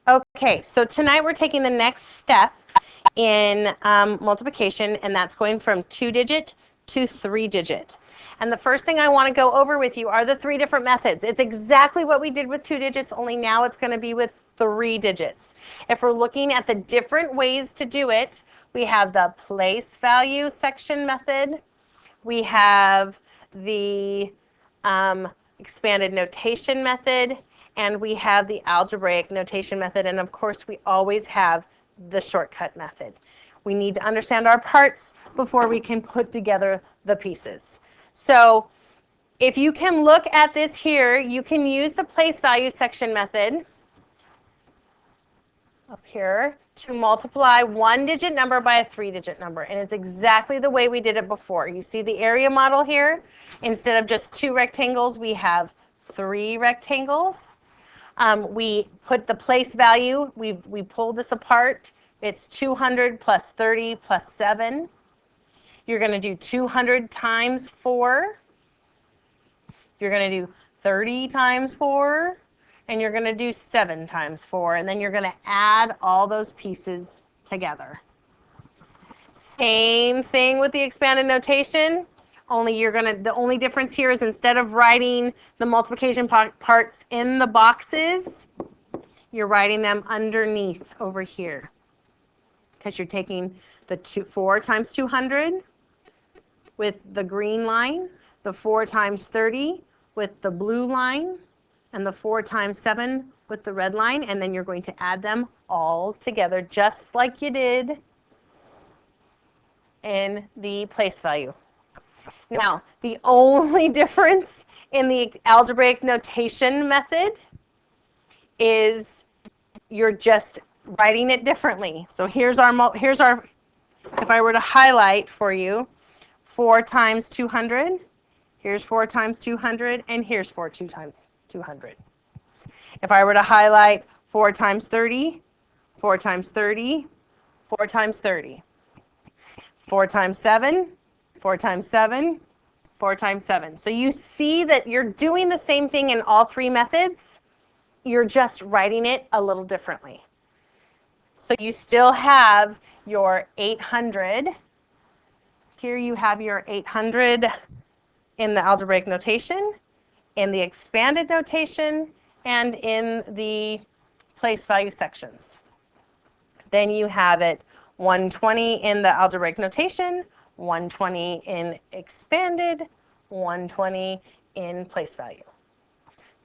Okay, so tonight we're taking the next step in multiplication, and that's going from 2-digit to 3-digit. And the first thing I want to go over with you are the 3 different methods. It's exactly what we did with 2 digits, only now it's going to be with 3 digits. If we're looking at the different ways to do it, we have the place value section method. We have the expanded notation method, and we have the algebraic notation method, and of course we always have the shortcut method. We need to understand our parts before we can put together the pieces. So if you can look at this here, you can use the place value section method up here to multiply 1-digit number by a 3-digit number. And it's exactly the way we did it before. You see the area model here? Instead of just 2 rectangles, we have 3 rectangles. We put the place value, we pulled this apart. It's 200 plus 30 plus 7. You're going to do 200 times 4. You're going to do 30 times 4. And you're going to do 7 times 4. And then you're going to add all those pieces together. Same thing with the expanded notation. The only difference here is instead of writing the multiplication parts in the boxes, you're writing them underneath over here. Because you're taking the 4 times 200 with the green line, the 4 times 30 with the blue line, and the 4 times 7 with the red line, and then you're going to add them all together just like you did in the place value. Now, the only difference in the algebraic notation method is you're just writing it differently. So here's our, if I were to highlight for you, 4 times 200, here's 4 times 200, and here's 4 times 200. If I were to highlight 4 times 30, 4 times 30, 4 times 30, 4 times 7, 4 times 7, 4 times 7. So you see that you're doing the same thing in all 3 methods. You're just writing it a little differently. So you still have your 800. Here you have your 800 in the algebraic notation, in the expanded notation, and in the place value sections. Then you have it 120 in the algebraic notation, 120 in expanded, 120 in place value.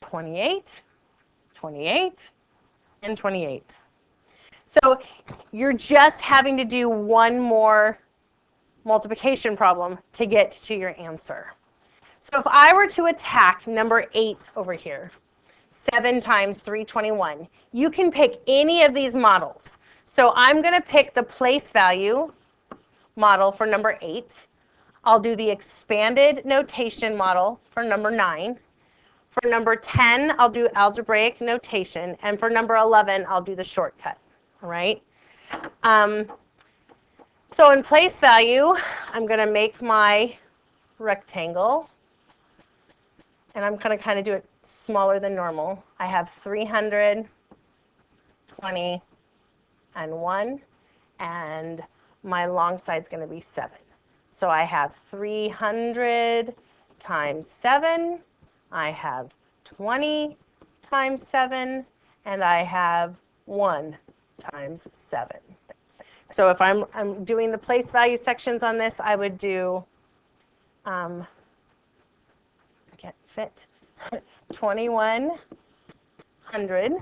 28, 28, and 28. So you're just having to do one more multiplication problem to get to your answer. So if I were to attack number 8 over here, 7 times 321, you can pick any of these models. So I'm going to pick the place value model for number 8. I'll do the expanded notation model for number 9. For number 10, I'll do algebraic notation. And for number 11, I'll do the shortcut. All right? So in place value, I'm going to make my rectangle. And I'm going to kind of do it smaller than normal. I have 300, 20, and 1. And my long side's going to be 7. So I have 300 times 7. I have 20 times 7. And I have 1 times 7. So if I'm doing the place value sections on this, I would do, I can't fit, 2100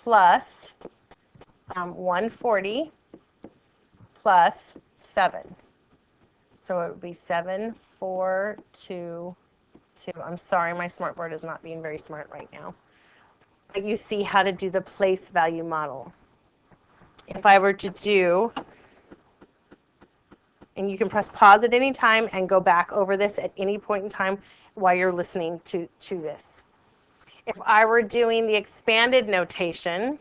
plus 140 plus 7. So it would be 7, 4, 2, 2. I'm sorry, my smartboard is not being very smart right now. But you see how to do the place value model. If I were to do, and you can press pause at any time and go back over this at any point in time while you're listening to this. If I were doing the expanded notation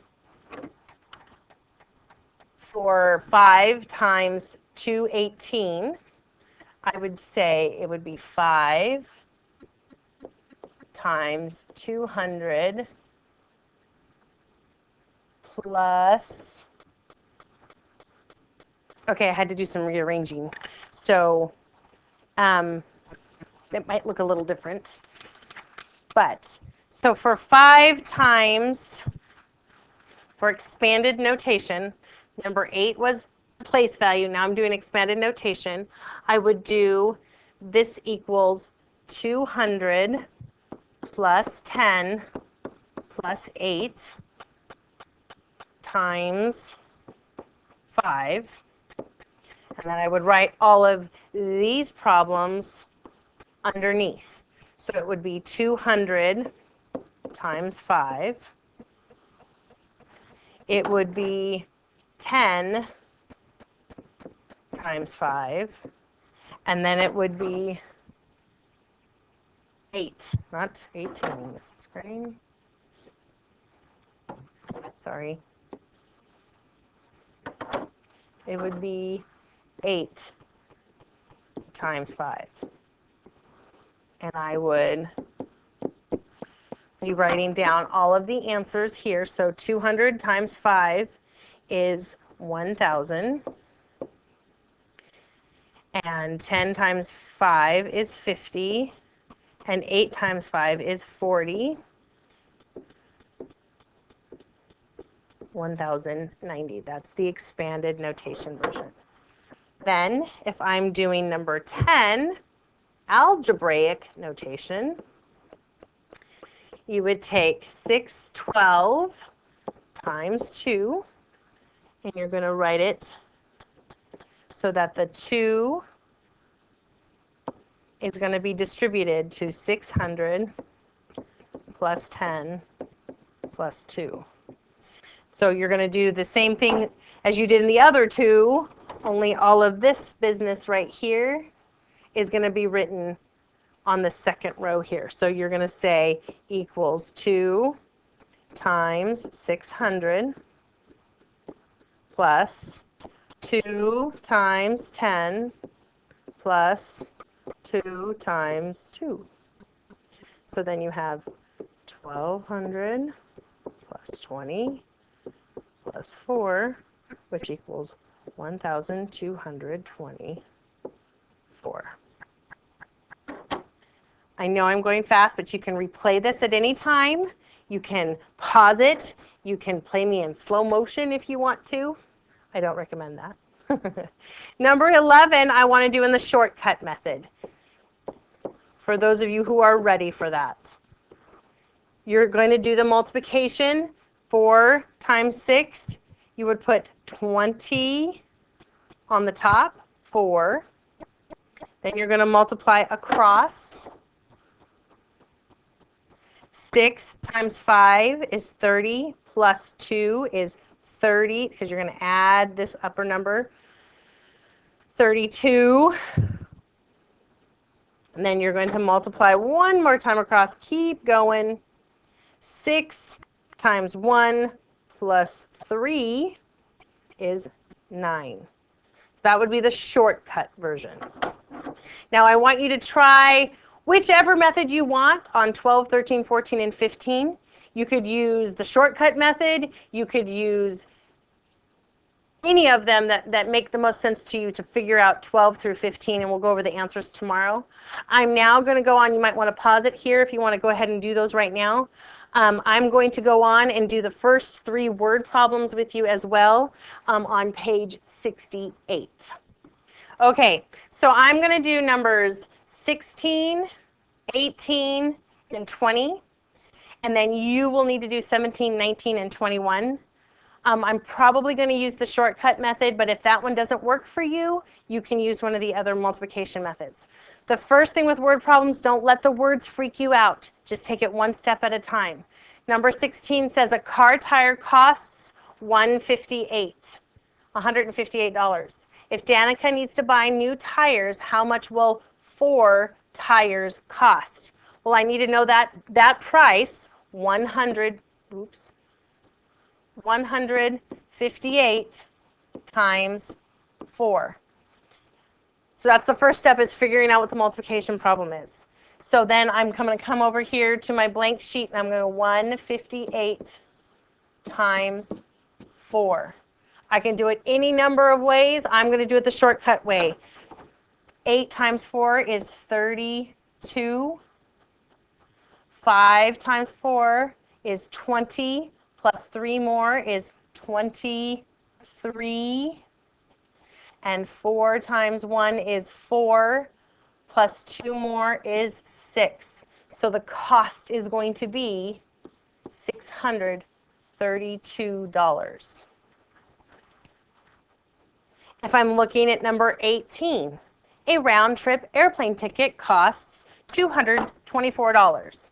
for 5 times 218, I would say it would be 5 times 200 plus, okay, I had to do some rearranging. So it might look a little different. But, so for 5 times, for expanded notation, number 8 was place value. Now I'm doing expanded notation. I would do this equals 200 plus 10 plus 8 times 5. And then I would write all of these problems underneath. So it would be 200 times 5. It would be 10 times 5. And then it would be 8, not 18, Mrs. Crane. Sorry. It would be 8 times 5. And I would be writing down all of the answers here. So 200 times 5 is 1,000. And 10 times 5 is 50. And 8 times 5 is 40. 1,090. That's the expanded notation version. Then, if I'm doing number 10, algebraic notation, you would take 612 times 2, and you're going to write it so that the 2 is going to be distributed to 600 plus 10 plus 2. So you're going to do the same thing as you did in the other two, only all of this business right here is going to be written on the second row here. So you're going to say equals 2 times 600 plus 2 times 10 plus 2 times 2. So then you have 1,200 plus 20 plus 4, which equals 1,224. I know I'm going fast, but you can replay this at any time. You can pause it. You can play me in slow motion if you want to. I don't recommend that. Number 11, I want to do in the shortcut method. For those of you who are ready for that. You're going to do the multiplication. 4 times 6, you would put 20 on the top, 4. Then you're going to multiply across. 6 times 5 is 30, plus 2 is 30, because you're going to add this upper number, 32. And then you're going to multiply one more time across. Keep going. 6 times 1 plus 3 is 9. That would be the shortcut version. Now I want you to try whichever method you want on 12, 13, 14, and 15. You could use the shortcut method. You could use any of them that make the most sense to you to figure out 12 through 15, and we'll go over the answers tomorrow. I'm now going to go on. You might want to pause it here if you want to go ahead and do those right now. I'm going to go on and do the first 3 word problems with you as well on page 68. Okay, so I'm going to do numbers 16, 18, and 20, and then you will need to do 17, 19, and 21. I'm probably going to use the shortcut method, but if that one doesn't work for you, you can use one of the other multiplication methods. The first thing with word problems, don't let the words freak you out. Just take it one step at a time. Number 16 says a car tire costs $158. If Danica needs to buy new tires, how much will 4 tires cost? Well, I need to know that price, 158 times 4. So that's the first step, is figuring out what the multiplication problem is. So then I'm going to come over here to my blank sheet, and I'm going to 158 times 4. I can do it any number of ways. I'm going to do it the shortcut way. 8 times 4 is 32. 5 times 4 is 20, plus 3 more is 23. And 4 times 1 is 4, plus 2 more is 6. So the cost is going to be $632. If I'm looking at number 18, a round-trip airplane ticket costs $224.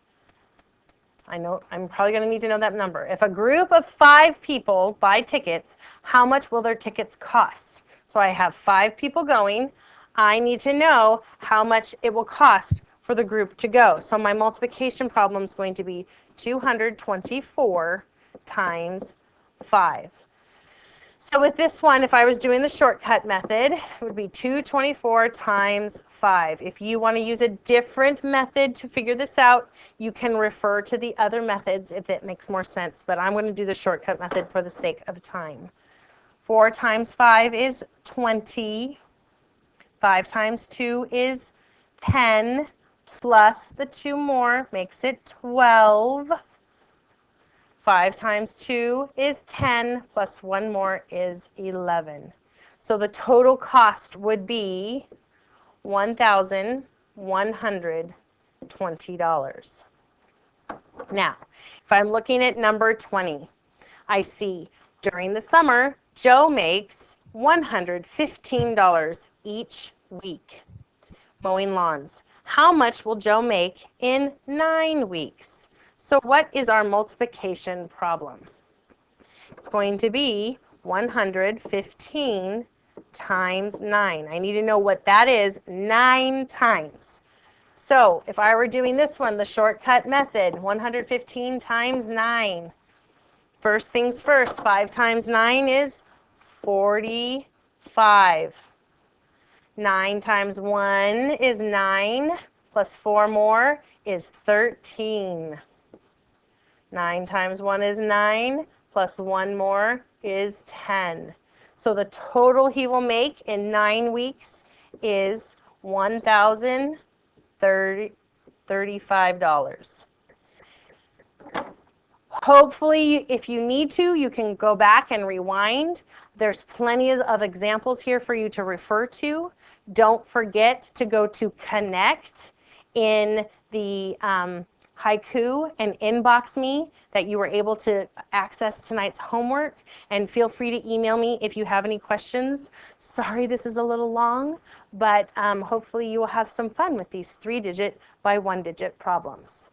I know I'm probably going to need to know that number. If a group of 5 people buy tickets, how much will their tickets cost? So I have 5 people going. I need to know how much it will cost for the group to go. So my multiplication problem is going to be 224 times 5. So with this one, if I was doing the shortcut method, it would be 224 times 5. If you want to use a different method to figure this out, you can refer to the other methods if it makes more sense. But I'm going to do the shortcut method for the sake of time. 4 times 5 is 20. 5 times 2 is 10, plus the 2 more makes it 12. 5 times 2 is 10, plus 1 more is 11. So the total cost would be $1,120. Now, if I'm looking at number 20, I see during the summer, Joe makes $115 each week mowing lawns. How much will Joe make in 9 weeks? So what is our multiplication problem? It's going to be 115 times 9. I need to know what that is 9 times. So if I were doing this one, the shortcut method, 115 times 9. First things first, 5 times 9 is 45. 9 times 1 is 9, plus 4 more is 13. 9 times 1 is 9, plus 1 more is 10. So the total he will make in 9 weeks is $1,035. Hopefully, if you need to, you can go back and rewind. There's plenty of examples here for you to refer to. Don't forget to go to Connect in the haiku and inbox me that you were able to access tonight's homework, and feel free to email me if you have any questions. Sorry this is a little long, but hopefully you will have some fun with these 3-digit by 1-digit problems.